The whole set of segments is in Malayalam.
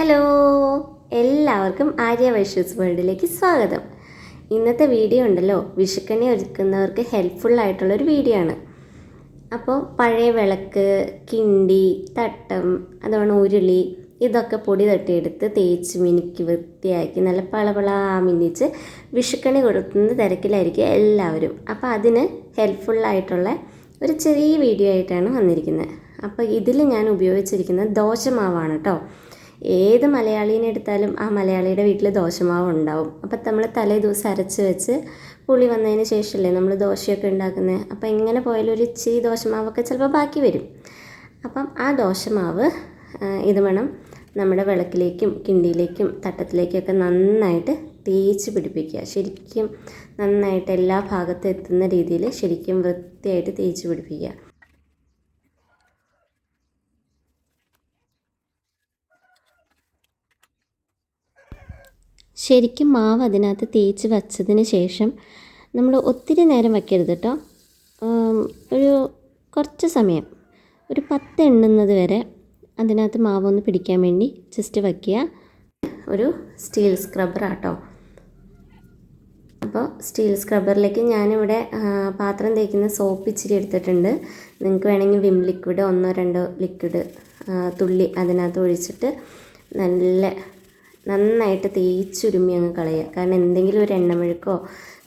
ഹലോ, എല്ലാവർക്കും ആര്യവൈഷ്യൂസ് വേൾഡിലേക്ക് സ്വാഗതം. ഇന്നത്തെ വീഡിയോ ഉണ്ടല്ലോ, വിഷുക്കണി ഒരുക്കുന്നവർക്ക് ഹെൽപ്ഫുള്ളായിട്ടുള്ളൊരു വീഡിയോ ആണ്. അപ്പോൾ പഴയ വിളക്ക്, കിണ്ടി, തട്ടം, അതുപോലെ ഉരുളി ഇതൊക്കെ പൊടി തട്ടിയെടുത്ത് തേച്ച് മിനുക്കി വൃത്തിയാക്കി നല്ല പളപള മിന്നിച്ച് വിഷുക്കണി കൊടുക്കുന്ന തിരക്കിലായിരിക്കും എല്ലാവരും. അപ്പോൾ അതിന് ഹെൽപ്ഫുള്ളായിട്ടുള്ള ഒരു ചെറിയ വീഡിയോ ആയിട്ടാണ് വന്നിരിക്കുന്നത്. അപ്പോൾ ഇതിൽ ഞാൻ ഉപയോഗിച്ചിരിക്കുന്നത് ദോശമാവാണ് കേട്ടോ. ഏത് മലയാളീനെ എടുത്താലും ആ മലയാളിയുടെ വീട്ടിൽ ദോശമാവ് ഉണ്ടാവും. അപ്പം നമ്മൾ തലേ ദിവസം അരച്ച് വെച്ച് പുളി വന്നതിന് ശേഷമല്ലേ നമ്മൾ ദോശയൊക്കെ ഉണ്ടാക്കുന്നത്. അപ്പം എങ്ങനെ പോയാലും ഒരു ഇച്ചിരി ദോശമാവൊക്കെ ചിലപ്പോൾ ബാക്കി വരും. അപ്പം ആ ദോശമാവ് ഇത് വേണം നമ്മുടെ വിളക്കിലേക്കും കിണ്ടിയിലേക്കും തട്ടത്തിലേക്കൊക്കെ നന്നായിട്ട് തേച്ച് പിടിപ്പിക്കുക. ശരിക്കും നന്നായിട്ട് എല്ലാ ഭാഗത്തും എത്തുന്ന രീതിയിൽ ശരിക്കും വൃത്തിയായിട്ട് തേച്ച് പിടിപ്പിക്കുക. ശരിക്കും മാവ് അതിനകത്ത് തേച്ച് വച്ചതിന് ശേഷം നമ്മൾ ഒത്തിരി നേരം വയ്ക്കരുത് കേട്ടോ. ഒരു കുറച്ച് സമയം, ഒരു 10 എണ്ണുന്നത് വരെ അതിനകത്ത് മാവൊന്ന് പിടിക്കാൻ വേണ്ടി ജസ്റ്റ് വയ്ക്കുക. ഒരു സ്റ്റീൽ സ്ക്രബ്ബറാട്ടോ. അപ്പോൾ സ്റ്റീൽ സ്ക്രബ്ബറിലേക്ക് ഞാനിവിടെ പാത്രം തേക്കുന്ന സോപ്പ് ഇച്ചിരി എടുത്തിട്ടുണ്ട്. നിങ്ങൾക്ക് വേണമെങ്കിൽ വിം ലിക്വിഡ് 1-2 ലിക്വിഡ് തുള്ളി അതിനകത്ത് ഒഴിച്ചിട്ട് നന്നായിട്ട് തേച്ചുരുമ്മി അങ്ങ് കളയുക. കാരണം എന്തെങ്കിലും ഒരു എണ്ണമെഴുക്കോ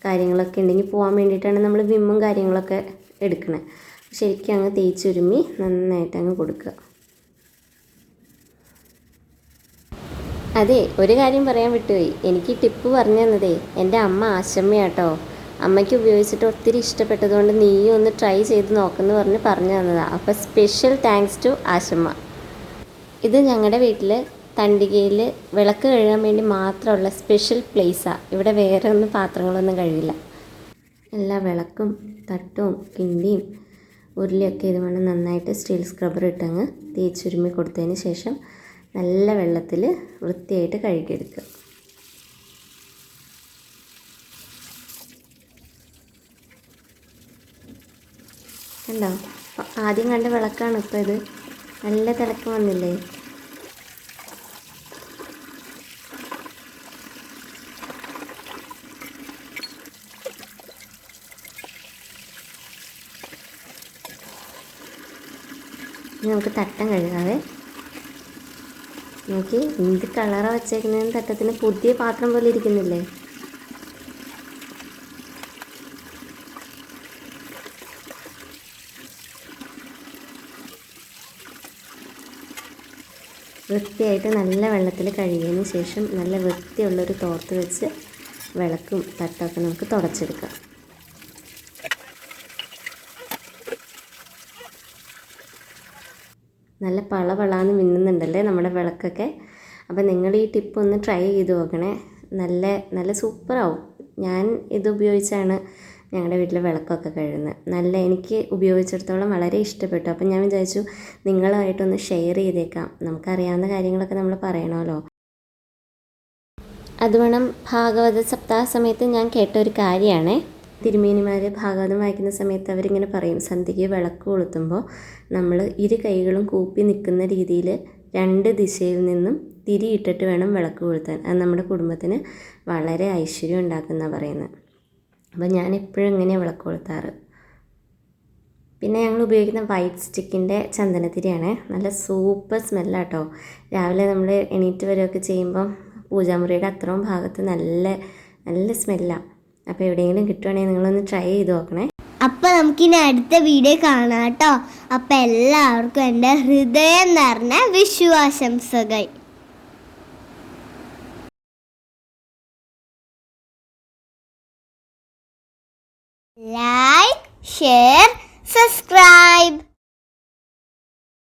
കാര്യങ്ങളൊക്കെ ഉണ്ടെങ്കിൽ പോകാൻ വേണ്ടിയിട്ടാണ് നമ്മൾ വിമ്മും കാര്യങ്ങളൊക്കെ എടുക്കുന്നത്. ശരിക്കും അങ്ങ് തേച്ചുരുമ്മി നന്നായിട്ട് അങ്ങ് കൊടുക്കുക. അതെ, ഒരു കാര്യം പറയാൻ വിട്ടുപോയി. എനിക്ക് ടിപ്പ് പറഞ്ഞു തന്നതേ എൻ്റെ അമ്മ ആശമ്മയാട്ടോ. അമ്മയ്ക്ക് ഉപയോഗിച്ചിട്ട് ഒത്തിരി ഇഷ്ടപ്പെട്ടതുകൊണ്ട് നീയും ഒന്ന് ട്രൈ ചെയ്ത് നോക്കുമെന്ന് പറഞ്ഞു തന്നതാണ്. അപ്പോൾ സ്പെഷ്യൽ താങ്ക്സ് ടു ആശമ്മ. ഇത് ഞങ്ങളുടെ വീട്ടിൽ തണ്ടികയിൽ വിളക്ക് കഴുകാൻ വേണ്ടി മാത്രമുള്ള സ്പെഷ്യൽ പ്ലേസാണ്. ഇവിടെ വേറെ ഒന്നും പാത്രങ്ങളൊന്നും കഴുകില്ല. എല്ലാ വിളക്കും തട്ടും കിണ്ടിയും ഉരുളിയൊക്കെ ഇത് വേണം നന്നായിട്ട് സ്റ്റീൽ സ്ക്രബ്ബർ ഇട്ടങ്ങ് തേച്ചുരുമ്മി കൊടുത്തതിന് ശേഷം നല്ല വെള്ളത്തിൽ വൃത്തിയായിട്ട് കഴുകിയെടുക്കുക. കണ്ടോ, ആദ്യം കണ്ട വിളക്കാണ് ഇപ്പോൾ ഇത്. നല്ല തിളക്കം വന്നില്ലേ? നമുക്ക് തട്ടം കഴുകാതെ നോക്കി എന്ത് കളറാണ് വെച്ചേക്കുന്നതെന്ന്. തട്ടത്തിന് പുതിയ പാത്രം പോലെ ഇരിക്കുന്നില്ലേ? വൃത്തിയായിട്ട് നല്ല വെള്ളത്തിൽ കഴുകിയതിന് ശേഷം നല്ല വൃത്തിയുള്ളൊരു തോർത്ത് വെച്ച് വിളക്കും തട്ടമൊക്കെ നമുക്ക് തുടച്ചെടുക്കാം. നല്ല പളപളാന്ന് മിന്നുന്നുണ്ടല്ലേ നമ്മുടെ വിളക്കൊക്കെ. അപ്പോൾ നിങ്ങൾ ഈ ടിപ്പ് ഒന്ന് ട്രൈ ചെയ്ത് നോക്കണേ. നല്ല സൂപ്പറാവും. ഞാൻ ഇത് ഉപയോഗിച്ചാണ് ഞങ്ങളുടെ വീട്ടിലെ വിളക്കൊക്കെ കഴുകുന്നത്. എനിക്ക് ഉപയോഗിച്ചിടത്തോളം വളരെ ഇഷ്ടപ്പെട്ടു. അപ്പം ഞാൻ വിചാരിച്ചു നിങ്ങളുമായിട്ടൊന്ന് ഷെയർ ചെയ്തേക്കാം. നമുക്കറിയാവുന്ന കാര്യങ്ങളൊക്കെ നമ്മൾ പറയണമല്ലോ. അതുവേണം ഭാഗവത സപ്താഹ സമയത്ത് ഞാൻ കേട്ട ഒരു കാര്യമാണ്. തിരുമേനിമാർ ഭാഗവതം വായിക്കുന്ന സമയത്ത് അവരിങ്ങനെ പറയും, സന്ധ്യയ്ക്ക് വിളക്ക് കൊളുത്തുമ്പോൾ നമ്മൾ ഇരു കൈകളും കൂപ്പി നിൽക്കുന്ന രീതിയിൽ 2 ദിശയിൽ നിന്നും തിരിയിട്ടിട്ട് വേണം വിളക്ക് കൊളുത്താൻ. അത് നമ്മുടെ കുടുംബത്തിന് വളരെ ഐശ്വര്യം ഉണ്ടാക്കുന്ന പറയുന്നത്. അപ്പോൾ ഞാൻ എപ്പോഴും ഇങ്ങനെയാണ് വിളക്ക് കൊളുത്താറ്. പിന്നെ ഞങ്ങൾ ഉപയോഗിക്കുന്ന വൈറ്റ് സ്റ്റിക്കിൻ്റെ ചന്ദനത്തിരിയാണ്. നല്ല സൂപ്പർ സ്മെല്ലാട്ടോ. രാവിലെ നമ്മൾ എണീറ്റ് വരികയൊക്കെ ചെയ്യുമ്പം പൂജാമുറിയുടെ അത്രയും ഭാഗത്ത് നല്ല സ്മെല്ലാണ്. അപ്പോൾ എവിടെയെങ്കിലും കിട്ടുവാണെങ്കിൽ നിങ്ങളൊന്ന് ട്രൈ ചെയ്ത് നോക്കണേ. അപ്പോൾ നമുക്കിനി അടുത്ത വീഡിയോ കാണാം കേട്ടോ. അപ്പോൾ എല്ലാവർക്കും എൻ്റെ ഹൃദയം നിറഞ്ഞ വിഷു ആശംസകൾ. Like, share, subscribe.